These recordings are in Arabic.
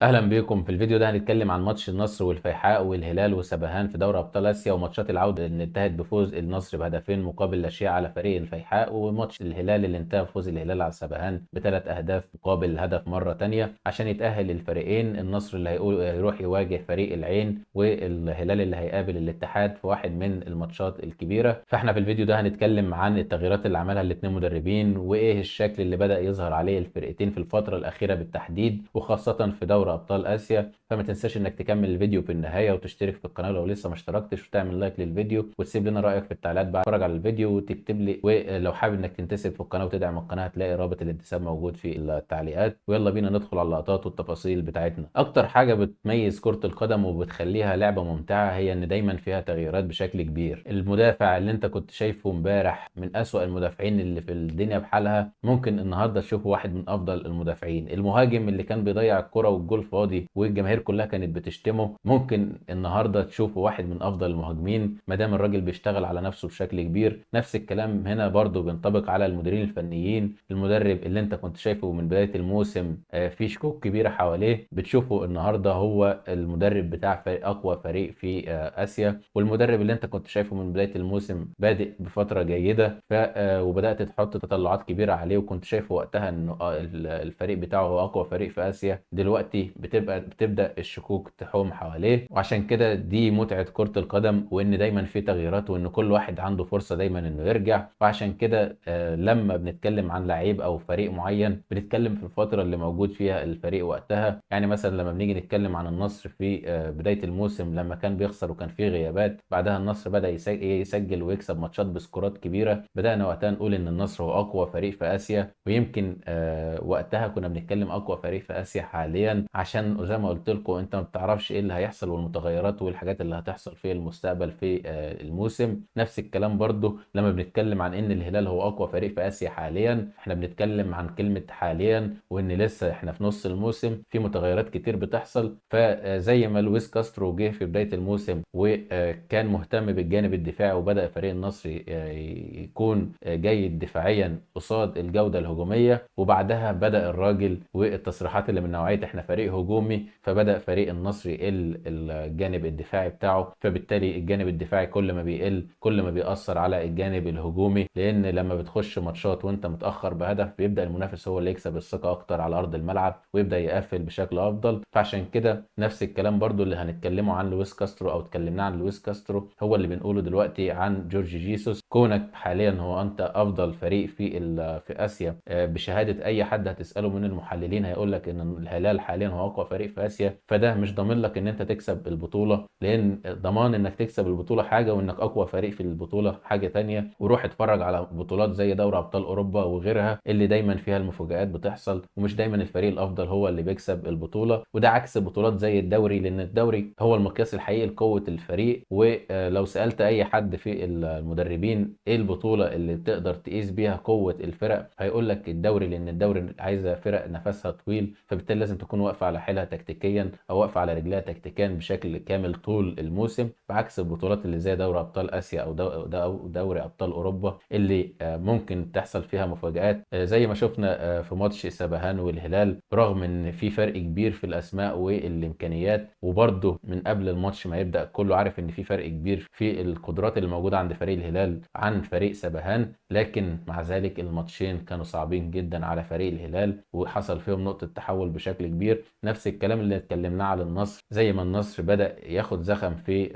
اهلا بيكم. في الفيديو ده هنتكلم عن ماتش النصر والفيحاء والهلال وسبهان في دوري ابطال اسيا، وماتشات العوده اللي انتهت بفوز النصر بهدفين مقابل لا شيء على فريق الفيحاء، وماتش الهلال اللي انتهى بفوز الهلال على سبهان بثلاث اهداف مقابل هدف مره تانية، عشان يتاهل الفريقين. النصر اللي هيروح يواجه فريق العين، والهلال اللي هيقابل الاتحاد في واحد من الماتشات الكبيره. فاحنا في الفيديو ده هنتكلم عن التغييرات اللي عملها الاثنين مدربين، وايه الشكل اللي بدأ يظهر عليه الفرقتين في الفتره الاخيره بالتحديد، وخاصه في دوري ابطال اسيا. فما تنساش انك تكمل الفيديو في النهايه، وتشترك في القناه لو لسه ما اشتركتش، وتعمل لايك للفيديو، وتسيب لنا رايك في التعليقات بعد تتفرج على الفيديو، وتكتب لي. ولو حابب انك تنتسب في القناه وتدعم القناه، هتلاقي رابط الانتساب موجود في التعليقات. ويلا بينا ندخل على اللقطات والتفاصيل بتاعتنا. اكتر حاجه بتميز كره القدم وبتخليها لعبه ممتعه هي ان دايما فيها تغييرات بشكل كبير. المدافع اللي انت كنت شايفه امبارح من اسوأ المدافعين اللي في الدنيا بحالها، ممكن النهارده تشوفه واحد من افضل المدافعين. المهاجم اللي كان بيضيع الكرة والجول فاضي والجماهير كلها كانت بتشتمه، ممكن النهارده تشوفه واحد من افضل المهاجمين ما دام الراجل بيشتغل على نفسه بشكل كبير. نفس الكلام هنا برضو بينطبق على المديرين الفنيين. المدرب اللي انت كنت شايفه من بداية الموسم في شكوك كبيرة حواليه، بتشوفه النهارده هو المدرب بتاع فريق اقوى فريق في اسيا. والمدرب اللي انت كنت شايفه من بداية الموسم بادئ بفترة جيدة، وبدأت تحط تطلعات كبيرة عليه، وكنت شايفه وقتها انه الفريق بتاعه هو اقوى فريق في اسيا. دلوقتي بتبدا الشكوك تحوم حواليه، وعشان كده دي متعه كره القدم، وان دايما في تغييرات، وان كل واحد عنده فرصه دايما انه يرجع. وعشان كده لما بنتكلم عن لعيب او فريق معين، بنتكلم في الفتره اللي موجود فيها الفريق وقتها. يعني مثلا لما بنيجي نتكلم عن النصر في بدايه الموسم، لما كان بيخسر وكان فيه غيابات، بعدها النصر بدا يسجل ويكسب ماتشات بسكورات كبيره. بدانا وقتها نقول ان النصر هو اقوى فريق في اسيا. ويمكن وقتها كنا بنتكلم اقوى فريق في اسيا حاليا، عشان زي ما قلت لكم انت ما بتعرفش ايه اللي هيحصل، والمتغيرات والحاجات اللي هتحصل في المستقبل في الموسم. نفس الكلام برضو لما بنتكلم عن ان الهلال هو اقوى فريق في اسيا حاليا، احنا بنتكلم عن كلمة حاليا، وان لسه احنا في نص الموسم، في متغيرات كتير بتحصل. فزي ما لويس كاسترو جه في بداية الموسم وكان مهتم بالجانب الدفاعي، وبدأ فريق النصر يكون جيد دفاعيا قصاد الجودة الهجومية، وبعدها بدأ الراجل والتصريحات اللي من نوعية احنا فريق هجومي، فبدأ فريق النصر يقل الجانب الدفاعي بتاعه. فبالتالي الجانب الدفاعي كل ما بيقل، كل ما بيأثر على الجانب الهجومي، لأن لما بتخش ماتشات وانت متأخر بهدف، بيبدأ المنافس هو اللي يكسب الثقة أكتر على أرض الملعب، ويبدأ يقفل بشكل أفضل. فعشان كده نفس الكلام برضو اللي هنتكلمه عن لويس كاسترو، أو اتكلمنا عن لويس كاسترو، هو اللي بنقوله دلوقتي عن جورج جيسوس. كونك حاليا هو أنت أفضل فريق في آسيا بشهادة أي حد هتسأله من المحللين، هيقول لك إن الهلال حاليا هو أقوى فريق في آسيا. فده مش ضامن لك إن أنت تكسب البطولة، لأن ضمان إنك تكسب البطولة حاجة، وإنك أقوى فريق في البطولة حاجة تانية. وروح اتفرج على بطولات زي دوري أبطال أوروبا وغيرها، اللي دايما فيها المفاجآت بتحصل، ومش دايما الفريق الأفضل هو اللي بيكسب البطولة. وده عكس بطولات زي الدوري، لأن الدوري هو المقياس الحقيقي لقوة الفريق. ولو سألت أي حد في المدربين إيه البطولة اللي تقدر تقيس بيها قوة الفرق، هيقول لك الدوري، لان الدوري عايزه فرق نفسها طويل، فبالتالي لازم تكون واقفه على حيلها تكتيكيا، او واقفه على رجلها تكتيكيا بشكل كامل طول الموسم، بعكس البطولات اللي زي دوري ابطال اسيا أو دوري ابطال اوروبا، اللي ممكن تحصل فيها مفاجآت. زي ما شفنا في ماتش سبهان والهلال، برغم ان في فرق كبير في الاسماء والامكانيات، وبرضه من قبل الماتش ما يبدأ كله عارف ان في فرق كبير في القدرات اللي موجوده عند فريق الهلال عن فريق سبهان، لكن مع ذلك الماتشين كانوا صعبين جدا على فريق الهلال، وحصل فيهم نقطة تحول بشكل كبير. نفس الكلام اللي اتكلمناه على النصر، زي ما النصر بدأ ياخد زخم في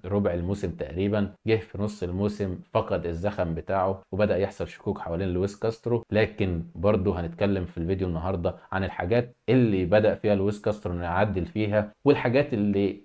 ربع الموسم تقريبا، جه في نص الموسم فقد الزخم بتاعه، وبدأ يحصل شكوك حوالين لويس كاسترو. لكن برضه هنتكلم في الفيديو النهاردة عن الحاجات اللي بدأ فيها لويس كاسترو انه يعدل فيها، والحاجات اللي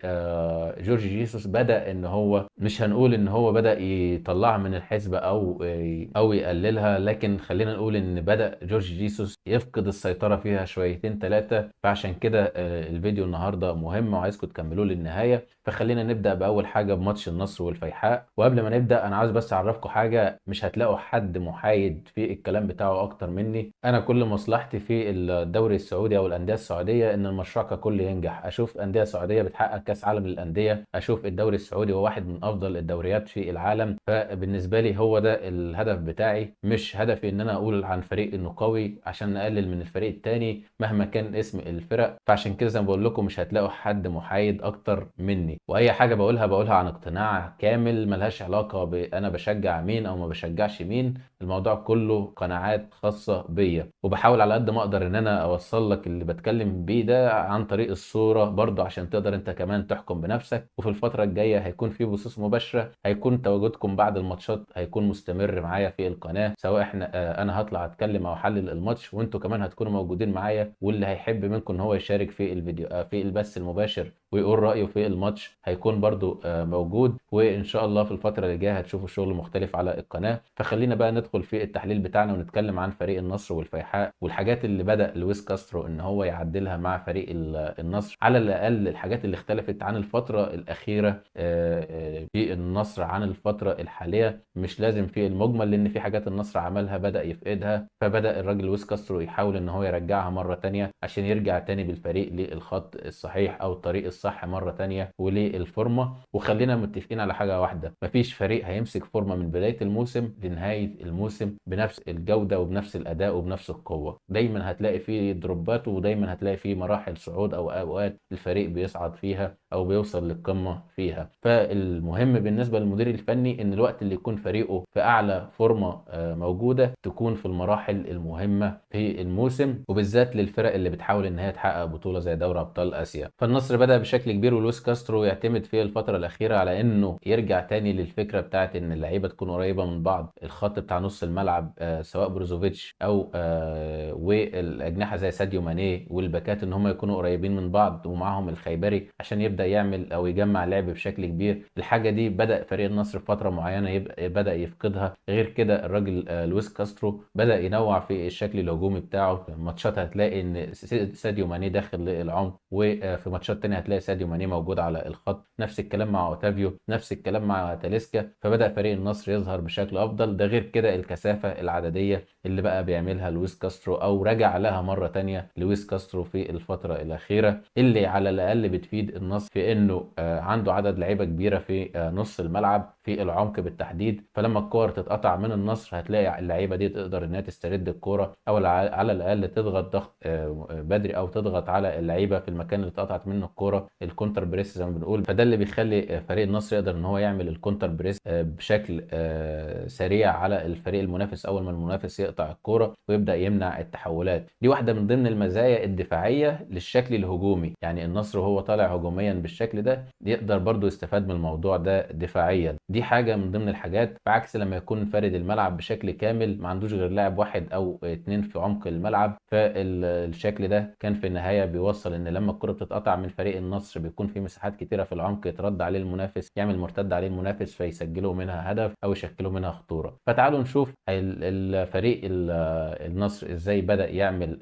جورج جيسوس بدأ ان هو، مش هنقول ان هو بدأ يطلعها من الحسبة او يقللها، لكن خلينا نقول ان بدأ جورج جيسوس يفقد السيطرة فيها شويتين ثلاثة. فعشان كده الفيديو النهاردة مهم، وعايزكم تكملوه للنهاية. فخلينا نبدأ بأول حاجة بماتش النصر والفيحاء. وقبل ما نبدأ أنا عاوز بس أعرفكم حاجة، مش هتلاقوا حد محايد في الكلام بتاعه أكتر مني. أنا كل مصلحتي في الدوري السعودي أو الأندية السعودية إن المشروع ككل ينجح. أشوف أندية سعودية بتحقق كأس عالم للأندية، أشوف الدوري السعودي هو واحد من أفضل الدوريات في العالم. فبالنسبة لي هو ده الهدف بتاعي، مش هدفي إن أنا أقول عن فريق إنه قوي عشان نقلل من الفريق التاني مهما كان اسم الفرق، فعشان كده زي ما بقول لكم مش هتلاقوا حد محايد اكتر مني، واي حاجه بقولها عن اقتناع كامل، ملهاش علاقه انا بشجع مين او ما بشجعش مين. الموضوع كله قناعات خاصه بيا، وبحاول على قد ما اقدر ان انا اوصل لك اللي بتكلم بيه ده عن طريق الصوره برضو، عشان تقدر انت كمان تحكم بنفسك. وفي الفتره الجايه هيكون في بثوث مباشره، هيكون تواجدكم بعد الماتشات هيكون مستمر معايا في القناه، سواء انا هطلع اتكلم او احلل الماتش، وانتوا كمان هتكونوا موجودين معايا. واللي هيحب منكم ان هو يشارك في الفيديو في البث المباشر ويقول رايه في الماتش هيكون برضو موجود. وان شاء الله في الفتره اللي جايه هتشوفوا شغل مختلف على القناه. فخلينا بقى ندخل في التحليل بتاعنا ونتكلم عن فريق النصر والفيحاء، والحاجات اللي بدأ لويس كاسترو ان هو يعدلها مع فريق النصر، على الاقل الحاجات اللي اختلفت عن الفتره الاخيره في النصر عن الفتره الحاليه. مش لازم في المجمل، لان في حاجات النصر عملها بدأ يفقدها، فبدأ الراجل لويس كاسترو يحاول ان هو يرجعها مره تانية عشان يرجع تاني بالفريق للخط الصحيح او الطريق الصح مره تانية وللفورمه. وخلينا متفقين على حاجه واحده، مفيش فريق هيمسك فورمه من بدايه الموسم لنهايه الموسم بنفس الجوده وبنفس الاداء وبنفس القوه. دايما هتلاقي فيه دروبات، ودايما هتلاقي فيه مراحل صعود او اوقات الفريق بيصعد فيها او بيوصل للقمه فيها. فالمهم بالنسبه للمدير الفني ان الوقت اللي يكون فريقه في اعلى فورمه موجوده تكون في المراحل المهمه في الموسم، وبالذات للفرق اللي بتحاول ان هي تحقق بطوله زي دوري ابطال اسيا. فالنصر بدا بشكل كبير، ولويس كاسترو يعتمد في الفتره الاخيره على انه يرجع تاني للفكره بتاعت ان اللعيبه تكون قريبه من بعض، الخط بتاع نص الملعب سواء بروزوفيتش او والاجنحه زي ساديو ماني والباكات ان هم يكونوا قريبين من بعض، ومعاهم الخيبري عشان يبدا يعمل او يجمع لعب بشكل كبير. الحاجه دي بدا فريق النصر في فتره معينه بدا يفقدها. غير كده الراجل لويس كاسترو بدا ينوع في الشكل الهجومي بتاعه. ماتشات هتلاقي ان ساديو ماني داخل للعمق، وفي ماتشات تانية هتلاقي ساديو ماني موجود على الخط. نفس الكلام مع اوتافيو، نفس الكلام مع تاليسكا. فبدا فريق النصر يظهر بشكل افضل. ده غير كده الكثافه العدديه اللي بقى بيعملها لويس كاسترو او رجع لها مره تانية لويس كاسترو في الفتره الاخيره، اللي على الاقل بتفيد النصر في انه عنده عدد لعيبه كبيره في نص الملعب في العمق بالتحديد. فلما الكور تتقطع من النصر هتلاقي اللعيبه دي تقدر انها تسترد الكوره، او على الاقل تضغط ضغط بدري، او تضغط على اللعيبه في المكان اللي اتقطعت منه الكوره، الكونتر بريس زي ما بنقول. فده اللي بيخلي فريق النصر يقدر ان هو يعمل الكونتر بريس بشكل سريع على الفريق المنافس اول ما المنافس يقطع الكوره، ويبدا يمنع التحولات. دي واحده من ضمن المزايا الدفاعيه للشكل الهجومي، يعني النصر وهو طالع هجوميا بالشكل ده يقدر برضو يستفاد من الموضوع ده دفاعيا. دي حاجه من ضمن الحاجات، بعكس لما يكون فارد الملعب بشكل كامل ما عندوش غير لاعب واحد او اتنين في عمق الملعب. فالشكل ده كان في النهايه بيوصل ان لما الكره بتتقطع من فريق النصر بيكون في مساحات كتيره في العمق يترد عليه المنافس، يعمل مرتد عليه المنافس فيسجلوا منها هدف او يشكلوا منها خطوره. فتعالوا نشوف الفريق النصر ازاي بدا يعمل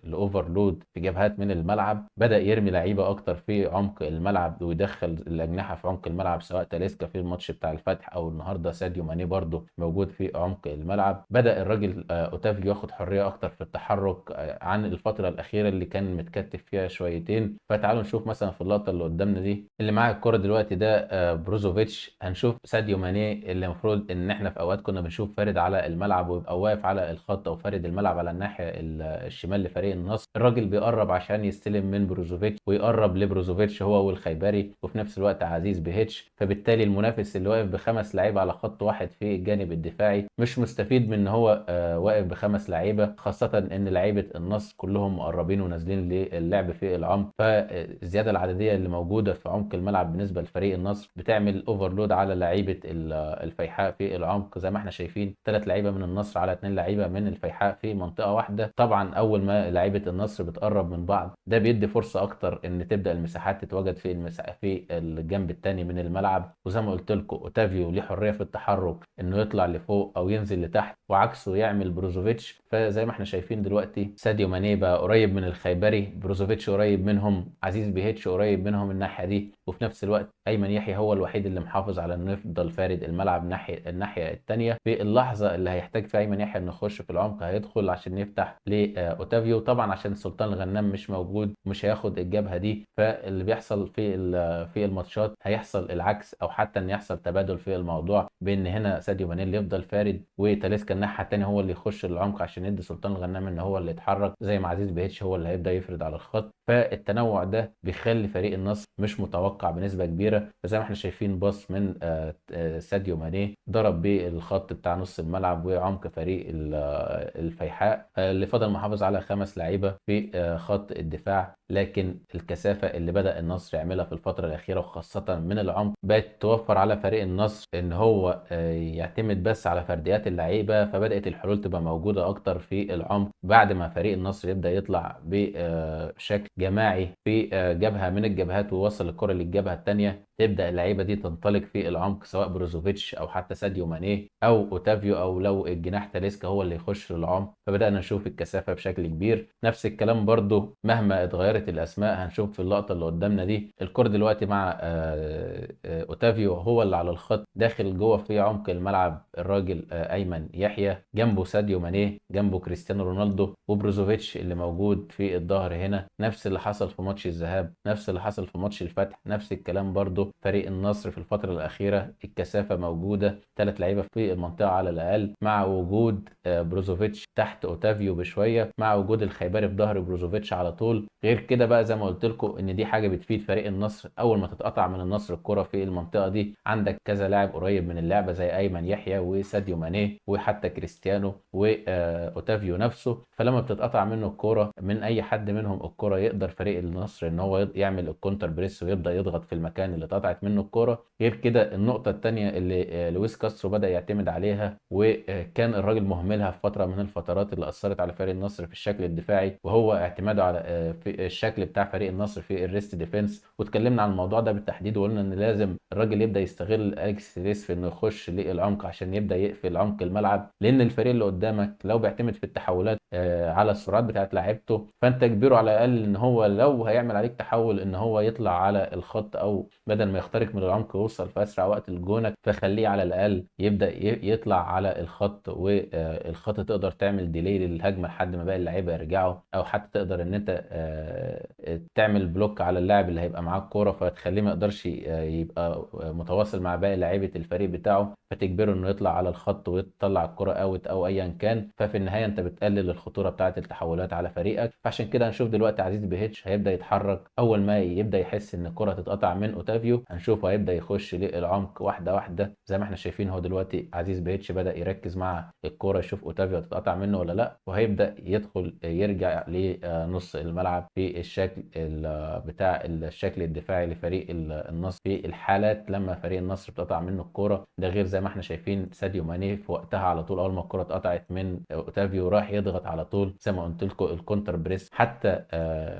الاوفرلود في جبهات من الملعب. بدا يرمي لعيبه اكتر في عمق الملعب ويدخل الاجنحه في عمق الملعب، سواء تاليسكا في الماتش بتاع الفتح او النهارده ساديو ماني برضه موجود في عمق الملعب. بدا الراجل اوتافيو ياخد حريه اكتر في التحرك عن الفتره الاخيره اللي كان متكتف فيها شويتين. فتعالوا نشوف مثلا في اللقطه اللي قدامنا دي اللي معاه الكره دلوقتي ده بروزوفيتش. هنشوف ساديو ماني اللي المفروض ان احنا في اوقات كنا بنشوف فارد على الملعب ويبقى واقف على الخط، او فارد الملعب على الناحيه الشمال لفريق النصر. الراجل بيقرب عشان يستلم من بروزوفيتش، ويقرب لبروزوفيتش هو والخيبري، وفي نفس الوقت عزيز بيهيتش. فبالتالي المنافس اللي واقف بخمس لعيبه على خط واحد في الجانب الدفاعي مش مستفيد من ان هو واقف بخمس لعيبه، خاصه ان لعيبه النصر كلهم مقربين ونازلين للعب في العمق. فالزياده العدديه اللي موجوده في عمق الملعب بالنسبه لفريق النصر بتعمل اوفرلود على لعيبه الفيحاء في العمق. زي ما احنا شايفين 3 لعيبه من النصر على 2 لعيبه من الفيحاء في منطقه واحده. طبعا اول ما لعيبه النصر بتقرب من بعض ده بيدي فرصه اكتر ان تبدا المساحات تتواجد في الجنب الثاني من الملعب. وزي ما قلت لكم اوتافيو ليه حريه في التحرك انه يطلع لفوق او ينزل لتحت، وعكسه يعمل بروزوفيتش. فزي ما احنا شايفين دلوقتي ساديو ماني بقى قريب من الخيبري، بروزوفيتش قريب منهم، عزيز بيهيتش قريب منهم الناحيه دي، وفي نفس الوقت ايمن يحيى هو الوحيد اللي محافظ على انه يفضل فارد الملعب الناحيه الثانيه. في اللحظه اللي هيحتاج فيها ايمن يحيى انه يخش في العمق هيدخل عشان يفتح لاوتافيو، طبعا عشان سلطان الغنام مش موجود مش هياخد الجبهه دي. فاللي بيحصل في الماتشات هيحصل العكس، او حتى ان يحصل تبادل في الموضوع، بان هنا ساديو ماني اللي يفضل فارد وتاليسكا الناحيه الثانيه هو اللي يخش العمق عشان يدي سلطان الغنام ان هو اللي يتحرك، زي ما عزيز بيتش هو اللي هيبدا يفرد على الخط. فالتنوع ده بيخلي فريق النصر مش متوقع بنسبه كبيره. فزي ما احنا شايفين باص من ساديو ماني ضرب بالخط بتاع نص الملعب وعمق فريق الفيحاء، اللي فضل محافظ على 5 لعيبه في خط الدفاع. لكن الكثافه اللي بدأ النصر يعملها في الفتره الاخيره وخاصه من العمق بقت توفر على فريق النصر ان هو يعتمد بس على فرديات اللعيبه، فبدأت الحلول تبقى موجوده اكتر في العمق بعد ما فريق النصر يبدأ يطلع بشكل جماعي في جبهه من الجبهات ويوصل الكره للجبهه الثانيه. تبدا اللعيبه دي تنطلق في العمق، سواء بروزوفيتش او حتى ساديو ماني او اوتافيو، او لو الجناح تاليسكا هو اللي يخش للعمق. فبدانا نشوف الكثافه بشكل كبير. نفس الكلام برضو مهما اتغيرت الاسماء هنشوف في اللقطه اللي قدامنا دي الكره دلوقتي مع اوتافيو هو اللي على الخط داخل جوه في عمق الملعب. الراجل ايمن يحيى جنبه ساديو ماني، جنبه كريستيانو رونالدو، وبروزوفيتش اللي موجود في الظهر هنا. نفس اللي حصل في ماتش الذهاب، نفس اللي حصل في ماتش الفتح، نفس الكلام برضو فريق النصر في الفترة الأخيرة الكثافة موجودة، 3 لعيبة في المنطقة على الأقل، مع وجود بروزوفيتش تحت أوتافيو بشوية، مع وجود الخيبري في ظهر بروزوفيتش على طول. غير كده بقى زي ما قلت لكم إن دي حاجة بتفيد فريق النصر. أول ما تتقطع من النصر الكرة في المنطقة دي عندك كذا لاعب قريب من اللعبة زي أيمن يحيى وساديو ماني وحتى كريستيانو وأوتافيو نفسه. فلما بتتقطع منه الكرة من أي حد منهم الكرة يقدر فريق النصر إن هو يعمل الكونتر بريس ويبدأ يضغط في المكان اللي اتقطعت منه الكرة. غير كده النقطة الثانية اللي لويس كاسترو بدأ يعتمد عليها وكان الراجل مهملها في فترة من الفترات اللي أثرت على فريق النصر في الشكل الدفاعي، وهو اعتماده على في الشكل بتاع فريق النصر في الريست ديفense. واتكلمنا عن الموضوع ده بالتحديد وقلنا ان لازم الراجل يبدأ يستغل اليكس تيريس في انه يخش للعمق عشان يبدأ يقفل عمق الملعب، لان الفريق اللي قدامك لو بيعتمد في التحولات على السرعات بتاعت لاعيبته فانت كبيره على الاقل ان هو لو هيعمل عليك تحول ان هو يطلع على الخط، او بدل ما يخترق من العمق يوصل في اسرع وقت لجونك فخليه على الاقل يبدا يطلع على الخط، والخط تقدر تعمل ديلي للهجمه لحد ما باقي اللعيبه يرجعوا، او حتى تقدر ان انت تعمل بلوك على اللاعب اللي هيبقى معاه الكوره فتخليه ما يقدرش يبقى متواصل مع باقي لعيبه الفريق بتاعه، فتجبره انه يطلع على الخط ويطلع الكره اوت او ايا كان. ففي النهايه انت بتقلل الخطوره بتاعه التحولات على فريقك. فعشان كده هنشوف دلوقتي عزيز بيهيتش هيبدا يتحرك اول ما يبدا يحس ان الكره تتقطع من اوتافيو، هنشوفه هيبدا يخش للعمق واحده واحده. زي ما احنا شايفين هو دلوقتي عزيز بيهيتش بدا يركز مع الكره يشوف اوتافيو هتتقطع منه ولا لا، وهيبدا يدخل يرجع لنص الملعب في الشكل بتاع الشكل الدفاعي لفريق النصر في الحالات لما فريق النصر بتقطع منه الكوره. ده غير زي ما احنا شايفين ساديو ماني في وقتها على طول اول ما الكره اتقطعت من اوتافيو راح يضغط على طول زي ما قلت لكم الكونتر بريس، حتى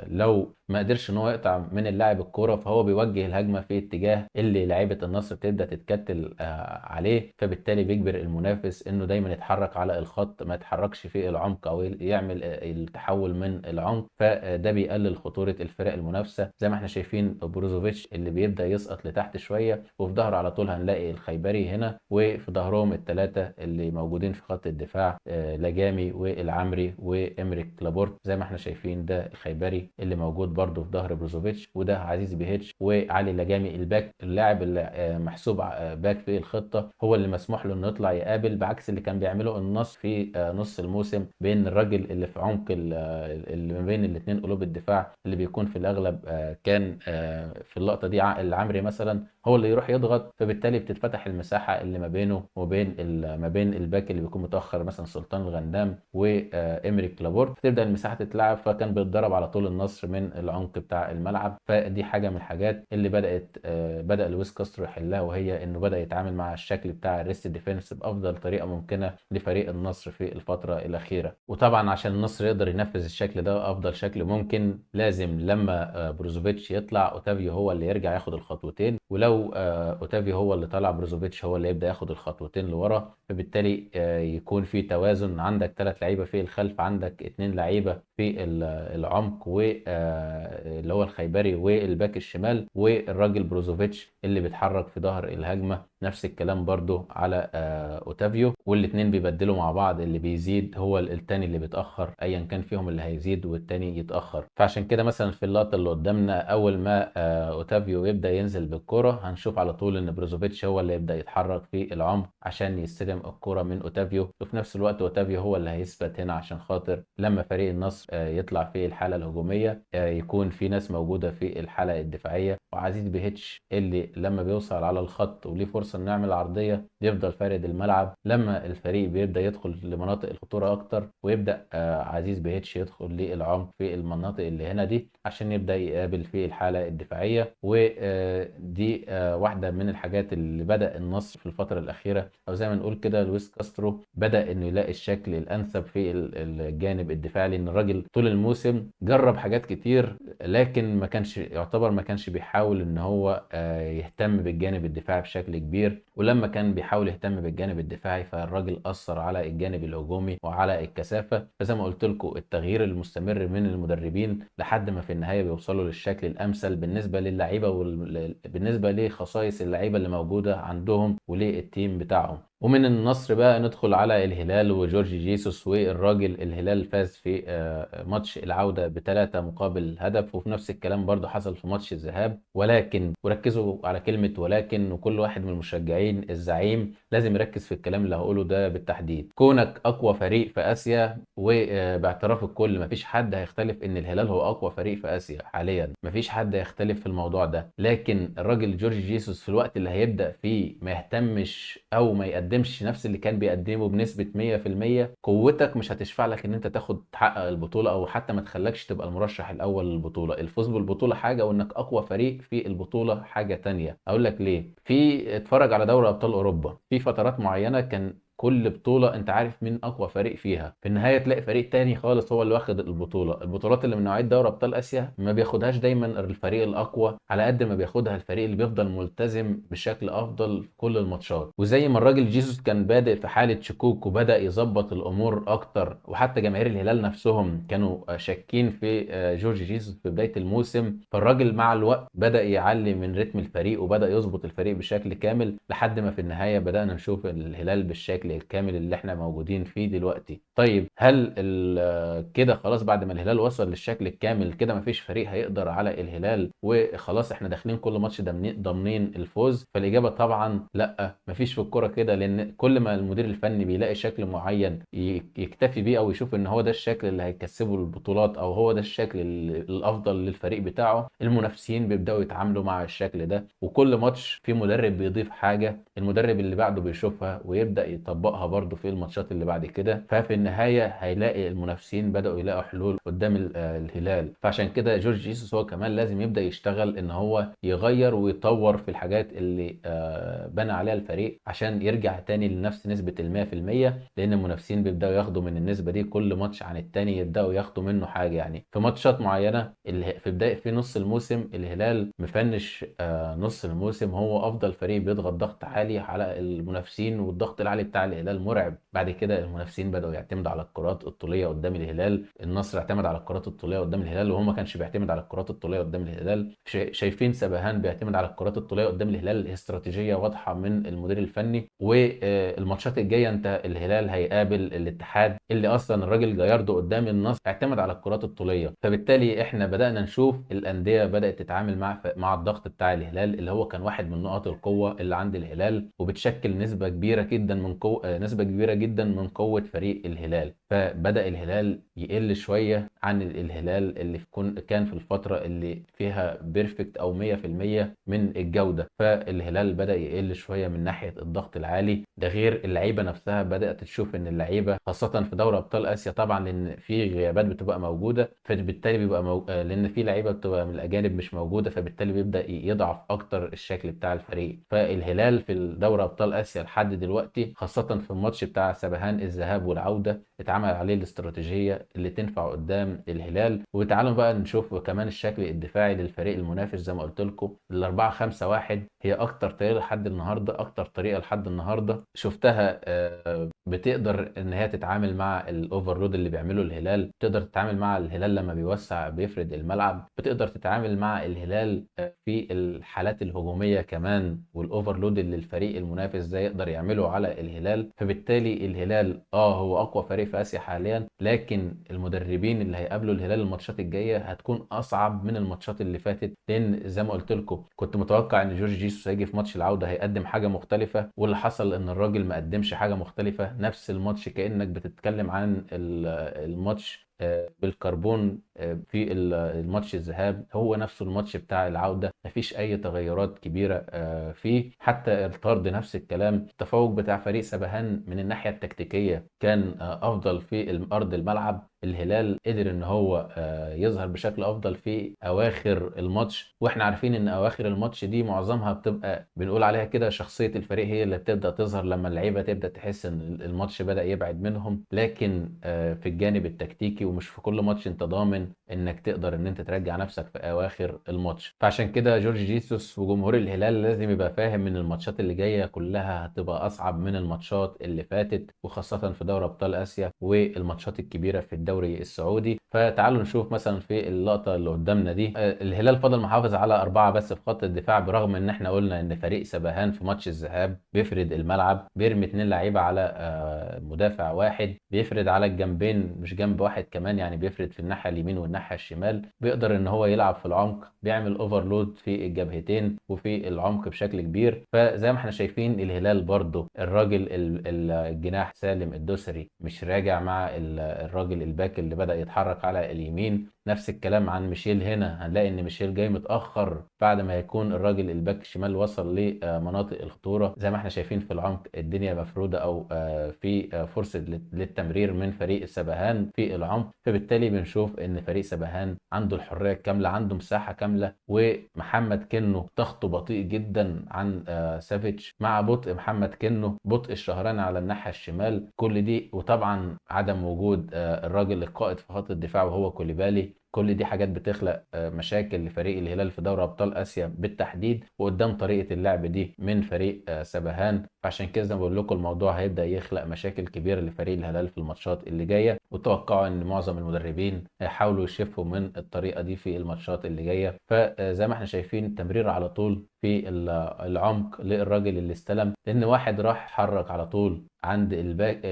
لو ما قدرش ان هو يقطع من اللاعب الكوره فهو بيوجه الهجمه في اتجاه اللي لعيبه النصر بتبدا تتكتل عليه، فبالتالي بيجبر المنافس انه دايما يتحرك على الخط ما يتحركش في العمق او يعمل التحول من العمق. فده بيقلل خطوره الفرق المنافسه. زي ما احنا شايفين بروزوفيتش اللي بيبدا يسقط لتحت شويه، وفي ظهره على طول هنلاقي الخيبري هنا، وفي ظهرهم الثلاثه اللي موجودين في خط الدفاع لجامي والعمري وامريك لابورت. زي ما احنا شايفين ده الخيبري اللي موجود برده في ظهر بروزوفيتش، وده عزيز بيهيتش وعلي لجامي الباك، اللاعب اللي محسوب باك في الخطه هو اللي مسموح له انه يطلع يقابل، بعكس اللي كان بيعمله النصر في نص الموسم بين الراجل اللي في عمق اللي ما بين الاثنين قلوب الدفاع اللي بيكون في الاغلب كان في اللقطه دي العمري مثلا هو اللي يروح يضغط، فبالتالي بتتفتح المساحه اللي ما بينه وبين ما بين الباك اللي بيكون متاخر مثلا سلطان الغندام وامريك لابورت، فتبدا المساحه تتلعب. فكان بيتضرب على طول النصر من العمق بتاع الملعب. فدي حاجه من الحاجات اللي بدا لويس كاسترو يحلها، وهي انه بدا يتعامل مع الشكل بتاع الريست ديفense بافضل طريقه ممكنه لفريق النصر في الفتره الاخيره. وطبعا عشان النصر يقدر ينفذ الشكل ده افضل شكل ممكن لازم لما بروزوفيتش يطلع اوتافيو هو اللي يرجع ياخد الخطوتين، ولو اوتافيو هو اللي طلع بروزوفيتش هو اللي يبدا ياخد الخطوتين لورا، فبالتالي يكون في توازن. عندك 3 لعيبه في الخلف، عندك 2 لعيبه في العمق، اللي هو الخيبري والباك الشمال، والراجل بروزوفيتش اللي بيتحرك في ظهر الهجمه. نفس الكلام برضو على اوتافيو، والاتنين بيبدلوا مع بعض، اللي بيزيد هو التاني اللي بيتاخر، ايا كان فيهم اللي هيزيد والتاني يتاخر. فعشان كده مثلا في اللقطه اللي قدامنا اول ما اوتافيو يبدا ينزل بالكره، هنشوف على طول ان بروزوفيتش هو اللي يبدا يتحرك في العمق عشان يستلم الكره من اوتافيو، وفي نفس الوقت اوتافيو هو اللي هيثبت هنا عشان خاطر لما فريق النصر يطلع في الحاله الهجوميه يكون في ناس موجوده في الحاله الدفاعيه. وعزيز بيهتش اللي لما بيوصل على الخط وليه فرصه انه يعمل عرضيه بيفضل فارد الملعب. لما الفريق بيبدا يدخل لمناطق الخطوره اكتر ويبدا عزيز بيهتش يدخل للعمق في المناطق اللي هنا دي عشان يبدا يقابل في الحاله الدفاعيه. ودي واحده من الحاجات اللي بدا النصر في الفتره الاخيره، او زي ما نقول كده لويس كاسترو بدا انه يلاقي الشكل الانسب في الجانب الدفاعي، لان الراجل طول الموسم جرب حاجات كتير لكن ما كانش بيحاول ان هو يهتم بالجانب الدفاعي بشكل كبير. ولما كان بيحاول يهتم بالجانب الدفاعي فالراجل اثر على الجانب الهجومي وعلى الكثافه. فزي ما قلت لكم التغيير المستمر من المدربين لحد ما في النهايه بيوصلوا للشكل الامثل بالنسبه للعيبه بالنسبه لخصائص اللعيبه اللي موجوده عندهم وللتيم بتاعهم. ومن النصر بقى ندخل على الهلال وجورج جيسوس. والراجل الهلال فاز في ماتش العودة ب3 مقابل هدف، وفي نفس الكلام برضو حصل في ماتش الذهاب. ولكن وركزوا على كلمة ولكن، وكل واحد من المشجعين الزعيم لازم يركز في الكلام اللي هقوله ده بالتحديد. كونك أقوى فريق في آسيا، وباعتراف الكل مفيش حد هيختلف ان الهلال هو اقوى فريق في اسيا حاليا، مفيش حد هيختلف في الموضوع ده. لكن الراجل جورج جيسوس في الوقت اللي هيبدأ فيه ما يهتمش او ما يقدمش نفس اللي كان بيقدمه بنسبة 100%، قوتك مش هتشفع لك ان انت تحقق البطولة، او حتى ما تخلكش تبقى المرشح الاول للبطولة. الفوز بالبطولة حاجة وانك اقوى فريق في البطولة حاجة تانية. اقول لك ليه. اتفرج على دوري ابطال اوروبا في فترات معينة كان كل بطولة انت عارف مين اقوى فريق فيها، في النهاية تلاقي فريق تاني خالص هو اللي واخد البطولة. البطولات اللي من نوعية دوري ابطال اسيا ما بياخدهاش دايما الفريق الاقوى على قد ما بياخدها الفريق اللي بيفضل ملتزم بشكل افضل في كل الماتشات. وزي ما الراجل جيسوس كان بادئ في حالة شكوك وبدأ يظبط الامور اكتر، وحتى جماهير الهلال نفسهم كانوا شاكين في جورج جيسوس في بداية الموسم، فالراجل مع الوقت بدأ يعلي من رتم الفريق وبدأ يظبط الفريق بشكل كامل لحد ما في النهاية بدأنا نشوف الهلال بالشكل الكامل اللي احنا موجودين فيه دلوقتي. طيب هل كده خلاص بعد ما الهلال وصل للشكل الكامل كده مفيش فريق هيقدر على الهلال وخلاص احنا داخلين كل ماتش ضامنين الفوز؟ فالإجابة طبعا لا، مفيش في الكورة كده. لأن كل ما المدير الفني بيلاقي شكل معين يكتفي بيه أو يشوف إن هو ده الشكل اللي هيكسبه البطولات أو هو ده الشكل الأفضل للفريق بتاعه، المنافسين بيبدأوا يتعاملوا مع الشكل ده. وكل ماتش في مدرب بيضيف حاجة المدرب اللي بعده بيشوفها ويبدأ يطبقها برضه في الماتشات اللي بعد كده. ففي النهاية هيلاقي المنافسين بدأوا يلاقوا حلول قدام الهلال. فعشان كده جورج جيسوس هو كمان لازم يبدأ يشتغل ان هو يغير ويطور في الحاجات اللي بنى عليها الفريق عشان يرجع تاني لنفس نسبة 100%. لان المنافسين بيبدأوا ياخدوا من النسبة دي كل ماتش عن التاني، يبدأوا ياخدوا منه حاجة. يعني في ماتشات معينة في نص الموسم الهلال مفنش نص الموسم هو افضل فريق بيضغط ضغط عالي على المنافسين، والضغط العالي بتاع الهلال مرعب. بعد كده المنافسين بدأوا يعتمدوا على الكرات الطولية قدام الهلال. النصر اعتمد على الكرات الطولية قدام الهلال وهو ما كانش بيعتمد على الكرات الطولية قدام الهلال. شايفين سبهان بيعتمد على الكرات الطولية قدام الهلال، استراتيجية واضحة من المدير الفني. والماتشات الجاية انت الهلال هيقابل الاتحاد اللي اصلا الراجل جايردو قدام النصر اعتمد على الكرات الطولية. فبالتالي احنا بدأنا نشوف الأندية بدأت تتعامل مع الضغط بتاع الهلال اللي هو كان واحد من نقاط القوة اللي عند الهلال، وبتشكل نسبة كبيرة جدا من نسبة كبيرة جدا من قوة فريق الهلال. فبدأ الهلال يقل شوية عن الهلال اللي كان في الفترة اللي فيها بيرفكت أو 100% من الجودة. فالهلال بدأ يقل شوية من ناحية الضغط العالي. ده غير اللعيبة نفسها بدأت تشوف إن اللعيبة خاصة في دوري أبطال آسيا طبعا لأن في غيابات بتبقى موجودة، فبالتالي بيبقى لأن في لعيبة بتبقى من الأجانب مش موجودة، فبالتالي بيبدأ يضعف أكتر الشكل بتاع الفريق. فالهلال في دوري أبطال آسيا لحد دلوقتي خاصة في الماتش بتاع سبهان الذهاب والعودة اتعمل عليه الاستراتيجية اللي تنفع قدام الهلال. وتعالوا بقى نشوف كمان الشكل الدفاعي للفريق المنافس. زي ما قلت لكم ال4-5-1 هي أكتر طريقة لحد النهاردة شفتها بتقدر ان هي تتعامل مع الاوفرلود اللي بيعمله الهلال، تقدر تتعامل مع الهلال لما بيوسع بيفرد الملعب، بتقدر تتعامل مع الهلال في الحالات الهجوميه كمان، والاوفرلود اللي الفريق المنافس ده يقدر يعمله على الهلال. فبالتالي الهلال هو اقوى فريق في اسيا حاليا، لكن المدربين اللي هيقابلوا الهلال الماتشات الجايه هتكون اصعب من الماتشات اللي فاتت، لان زي ما قلت لكم كنت متوقع ان جورج جيسوس هيجي في ماتش العوده هيقدم حاجه مختلفه، واللي حصل ان الراجل ما قدمش حاجه مختلفه. نفس الماتش كانك بتتكلم عن الماتش بالكربون في الماتش الذهاب هو نفسه الماتش بتاع العودة، مفيش أي تغيرات كبيرة فيه. حتى الطرد نفس الكلام. التفوق بتاع فريق سبهان من الناحية التكتيكية كان أفضل في أرض الملعب. الهلال قدر ان هو يظهر بشكل افضل في اواخر الماتش، واحنا عارفين ان اواخر الماتش دي معظمها بتبقى بنقول عليها كده شخصية الفريق هي اللي بتبدأ تظهر لما اللعيبة تبدأ تحس ان الماتش بدأ يبعد منهم. لكن في الجانب التكتيكي ومش في كل ماتش انت ضامن انك تقدر ان انت ترجع نفسك في اواخر الماتش. فعشان كده جورج جيسوس وجمهور الهلال لازم يبقى فاهم ان الماتشات اللي جاية كلها هتبقى اصعب من الماتشات اللي فاتت، وخاصة في دوري ابطال اسيا والماتشات الكبيرة في الدوري السعودي. فتعالوا نشوف مثلا في اللقطة اللي قدامنا دي الهلال فضل محافظ على 4 بس في خط الدفاع، برغم ان احنا قلنا ان فريق سبهان في ماتش الذهاب بيفرد الملعب، بيرمي 2 لعيبة على مدافع واحد، بيفرد على الجنبين مش جنب واحد كمان، يعني بيفرد في الناحية اليمين والناحية الشمال، بيقدر ان هو يلعب في العمق، بيعمل اوفرلود في الجبهتين وفي العمق بشكل كبير. فزي ما احنا شايفين الهلال برضو الراجل الجناح سالم الدوسري مش راجع مع الراجل الباك اللي بدأ يتحرك على اليمين. نفس الكلام عن ميشيل، هنا هنلاقي ان ميشيل جاي متأخر بعد ما يكون الراجل الباك الشمال وصل لمناطق الخطورة. زي ما احنا شايفين في العمق الدنيا مفرودة او في فرصة للتمرير من فريق سبهان في العمق. فبالتالي بنشوف ان فريق سبهان عنده الحرية الكاملة، عنده مساحة كاملة. ومحمد كنو ضغطه بطيء جدا عن سافيتش، مع بطء محمد كنو بطء الشهراني على الناحية الشمال، كل دي وطبعا عدم وجود الراجل القائد في خط الدفاع وهو كوليبالي، كل دي حاجات بتخلق مشاكل لفريق الهلال في دوري ابطال اسيا بالتحديد، وقدام طريقه اللعب دي من فريق سبهان. فعشان كده زي ما بقول لكم الموضوع هيبدا يخلق مشاكل كبيره لفريق الهلال في الماتشات اللي جايه، وتوقعوا ان معظم المدربين هيحاولوا يشفوا من الطريقه دي في الماتشات اللي جايه. فزي ما احنا شايفين تمرير على طول في العمق للراجل اللي استلم، لان واحد راح حرك على طول عند الباك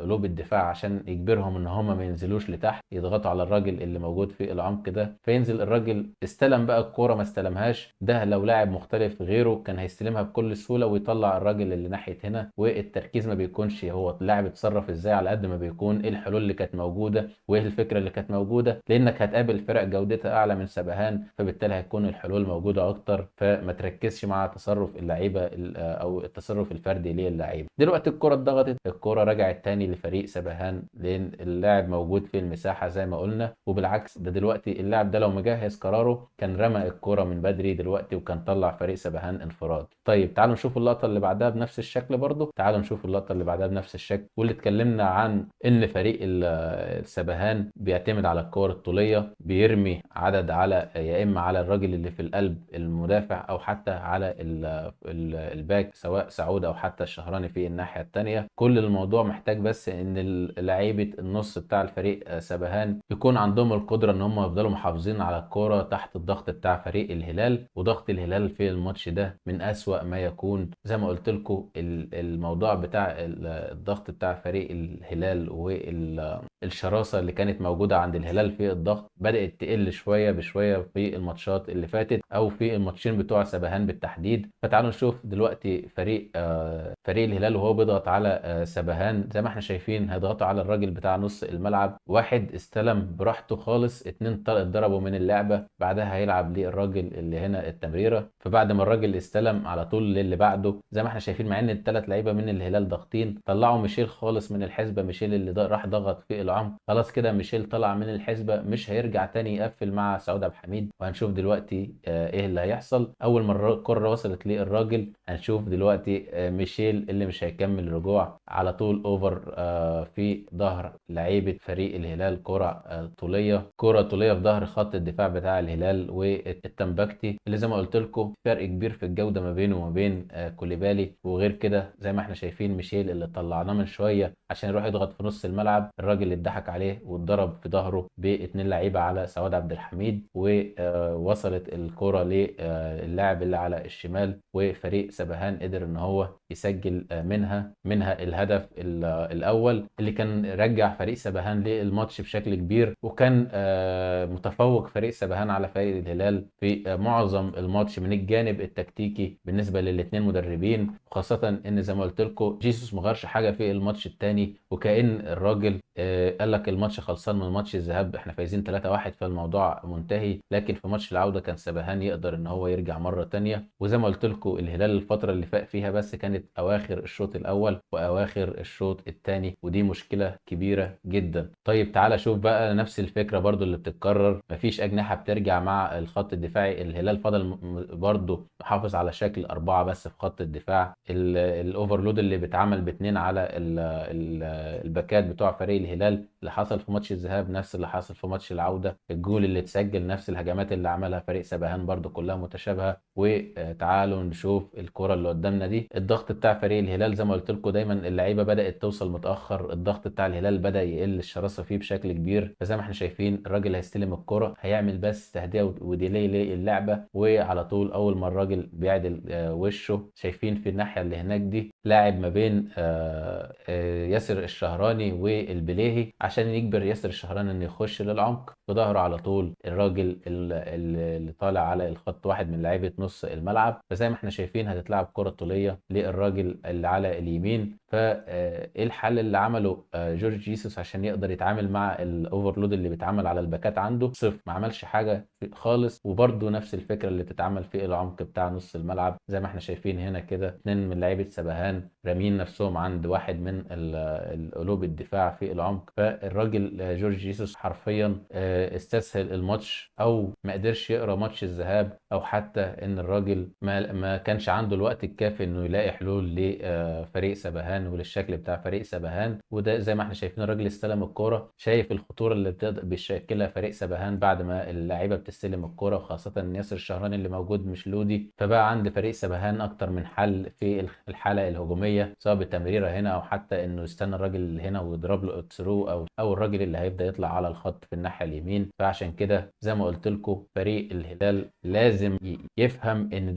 قلوب الدفاع عشان يجبرهم ان هم ما ينزلوش لتحت يضغطوا على الراجل اللي موجود في العمق ده. فينزل الراجل استلم بقى الكوره ما استلمهاش، ده لو لاعب مختلف غيره كان هيستلمها بكل سهوله ويطلع الراجل اللي ناحيه هنا. والتركيز ما بيكونش هو اللاعب اتصرف ازاي على قد ما بيكون ايه الحلول اللي كانت موجوده وايه الفكره اللي كانت موجوده، لانك هتقابل فرق جودتها اعلى من سبهان، فبالتالي هتكون الحلول موجوده اكتر. فما تركزش مع تصرف اللعيبه او التصرف الفردي للعيبه. دلوقتي الكره اتضغطت، الكره رجعت تاني لفريق سبهان لان اللاعب موجود في المساحه زي ما قلنا. وبالعكس ده دلوقتي اللاعب ده لو مجهز قراره كان رمى الكره من بدري دلوقتي وكان طلع فريق سبهان انفراد. طيب تعالوا نشوف اللقطه اللي بعدها بنفس الشكل برضو، تعالوا نشوف اللقطه اللي بعدها بنفس الشكل، واللي اتكلمنا عن ان فريق السبهان بيعتمد على الكور الطوليه، بيرمي عدد على يا اما على الراجل اللي في القلب المدافع او حتى على الباك سواء سعود او حتى الشهراني في الناحيه الثانيه. كل الموضوع محتاج بس ان لعيبه النص بتاع الفريق سبهان يكون عندهم القدره ان هم يفضلوا محافظين على الكوره تحت الضغط بتاع فريق الهلال. وضغط الهلال في الماتش ده من اسوأ ما يكون. زي ما قلت لكم الموضوع بتاع الضغط بتاع فريق الهلال والشراسه اللي كانت موجوده عند الهلال في الضغط بدات تقل شويه بشويه في الماتشات اللي فاتت او في الماتشين بتوع سبهان بالتحديد. فتعالوا نشوف دلوقتي فريق الهلال وهو بيضغط على سبهان. زي ما احنا شايفين هيضغطوا على الراجل بتاع نص الملعب، واحد استلم براحته خالص، 2 اتضربوا من اللعبه، بعدها هيلعب للراجل اللي هنا التمريره. فبعد ما الراجل استلم على طول للي بعده زي ما احنا شايفين، مع ان ال3 لعيبه من الهلال ضاغطين طلعوا ميشيل خالص من الحسبه. ميشيل اللي راح ضغط في العمق خلاص كده ميشيل طلع من الحسبه، مش هيرجع تاني يقفل مع سعود عبد الحميد. وهنشوف دلوقتي ايه اللي هيحصل. اول ما الكره وصلت للراجل هنشوف دلوقتي ميشيل ميشيل اللي مش هيكمل رجوع على طول اوفر في ظهر لعيبه فريق الهلال، كره طوليه في ظهر خط الدفاع بتاع الهلال، والتمبكتي اللي زي ما قلت لكم فرق كبير في الجوده ما بينه وما بين كوليبالي. وغير كده زي ما احنا شايفين ميشيل اللي طلعناه من شويه عشان يروح يضغط في نص الملعب، الراجل اللي اتضحك عليه واتضرب في ظهره باتنين لعيبه على سواد عبد الحميد، ووصلت الكره للاعب اللي على الشمال، وفريق سبهان قدر ان هو يسجل منها الهدف الاول اللي كان رجع فريق سبهان للماتش بشكل كبير. وكان متفوق فريق سبهان على فريق الهلال في معظم الماتش من الجانب التكتيكي بالنسبه للاثنين مدربين، وخاصه ان زي ما قلت لكم جيسوس ما غيرش حاجه في الماتش الثاني، وكأن الراجل قال لك الماتش خلصان من ماتش الذهاب احنا فايزين 3-1 فالموضوع منتهي، لكن في ماتش العوده كان سبهان يقدر ان هو يرجع مره ثانيه. وزي ما قلت لكم الهلال الفتره اللي فاق فيها بس كانت اواخر الشوط الاول واواخر الشوط الثاني، ودي مشكله كبيره جدا. طيب تعالى شوف بقى نفس الفكره برضو اللي بتتكرر، مفيش اجنحه بترجع مع الخط الدفاعي. الهلال فضل برضو محافظ على شكل اربعه بس في خط الدفاع. الاوفرلود اللي بيتعمل باتنين على الباكات بتوع فريق الهلال اللي حصل في ماتش الذهاب نفس اللي حصل في ماتش العوده، الجول اللي اتسجل نفس الهجمات اللي عملها فريق سبهان برضو كلها متشابهه. وتعالوا نشوف الكره اللي قدامنا دي، الضغط بتاع فريق الهلال زي ما قلت لكم دايما اللعيبه بدات توصل متاخر، الضغط بتاع الهلال بدا يقل، الشراسه فيه بشكل كبير. فزي ما احنا شايفين الراجل هيستلم الكره هيعمل بس تهدئه وديلي للعبه، وعلى طول اول ما الراجل بيعدل وشه شايفين في الناحيه اللي هناك دي لاعب ما بين ياسر الشهراني والبليهي عشان يجبر ياسر الشهراني انه يخش للعمق، في ظهره على طول الراجل اللي طالع على الخط واحد من لعيبه نص الملعب. فزي ما احنا شايفين هتتلعب كره طوليه للراجل اللي على اليمين. فايه الحل اللي عمله جورج جيسوس عشان يقدر يتعامل مع الاوفرلود اللي بيتعمل على الباكات عنده؟ صفر، ما عملش حاجه خالص. وبرده نفس الفكره اللي بتتعمل في العمق بتاع نص الملعب زي ما احنا شايفين هنا كده، اتنين من لعيبه سبهان رامين نفسهم عند واحد من قلوب الدفاع في العمق. فالراجل جورج جيسوس حرفيا استسهل الماتش او ما قدرش يقرا ماتش الذهاب، او حتى ان الراجل ما كانش عنده الوقت الكافي انه يلاقي حلول لفريق سبهان وللشكل بتاع فريق سبهان. وده زي ما احنا شايفين الراجل استلم الكوره، شايف الخطوره اللي بيشكلها فريق سبهان بعد ما اللعيبه بتستلم الكوره، وخاصه ان ياسر الشهراني اللي موجود مش لودي. فبقى عند فريق سبهان اكتر من حل في الحاله الهجوميه، سواء بالتمريره هنا او حتى انه يستنى الراجل اللي هنا ويضرب له ثرو، او الراجل اللي هيبدا يطلع على الخط في الناحيه اليمين. فعشان كده زي ما قلت لكم فريق الهلال لازم يفهم ان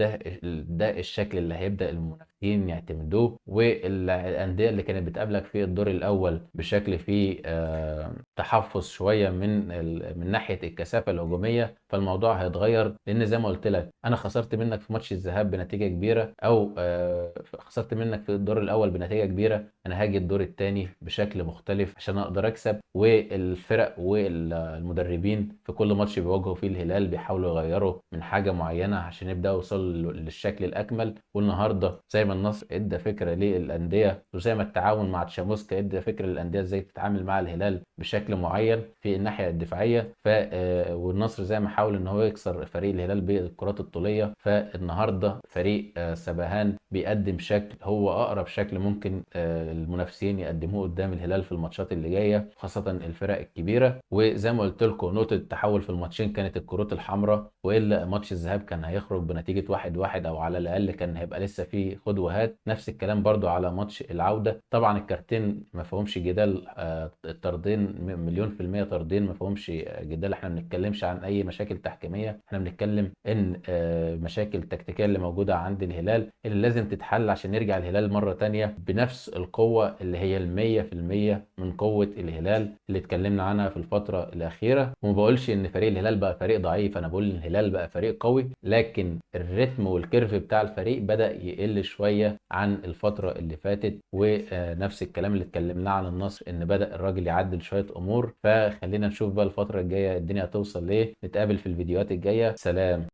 ده الشكل اللي هيبدا المنافسين يعتمدوه، والانديه اللي كانت بتقابلك في الدور الاول بشكل فيه تحفظ شويه من ناحيه الكثافه الهجوميه، فالموضوع هيتغير. لان زي ما قلت لك انا خسرت منك في ماتش الذهاب بنتيجه كبيره، او خسرت منك في الدور الاول بنتيجه كبيره، انا هاجي الدور الثاني بشكل مختلف عشان اقدر اكسب. والفرق والمدربين في كل ماتش بيواجهوا فيه الهلال بيحاولوا يغيروا من حاجه معينه عشان يبداوا يوصلوا للشكل الاكمل. والنهارده زي ما النصر ادى فكره للانديه، وزي ما التعاون مع تشاموسكا ادى فكره للانديه ازاي تتعامل مع الهلال بشكل معين في الناحيه الدفاعيه، والنصر زي ما حاول ان هو يكسر فريق الهلال بالكرات الطوليه، فالنهارده فريق سبهان بيقدم شكل هو اقرب شكل ممكن المنافسين يقدموه قدام الهلال في الماتشات اللي جايه، خاصه الفرق الكبيره. وزي ما قلت لكم نقطه التحول في الماتشين كانت الكروت الحمراء، والا ماتش الذهاب كان هيخرج بنتيجه 1-1 او على الاقل كان هيبقى لسه فيه خد وهات. نفس الكلام برضو على ماتش العوده، طبعا الكارتين ما فيهمش جدال، الطردين مليون في المية طردين ما فيهمش جدال، احنا ما بنتكلمش عن اي مشاكل تحكيميه، احنا بنتكلم ان مشاكل تكتيكيه اللي موجوده عند الهلال اللي لازم تتحل عشان يرجع الهلال مره تانية بنفس القوه اللي هي 100% من قوه الهلال اللي اتكلمنا عنها في الفتره الاخيره. وما بقولش ان فريق الهلال بقى فريق ضعيف، انا بقول ان الهلال بقى فريق قوي، لكن الريتم والكيرف بتاع الفريق بدا يقل شويه عن الفتره اللي فاتت. ونفس الكلام اللي اتكلمناه عن النصر ان بدا الراجل يعدل شويه امور. فخلينا نشوف بقى الفتره الجايه الدنيا هتوصل ليه. نتقابل في الفيديوهات الجايه، سلام.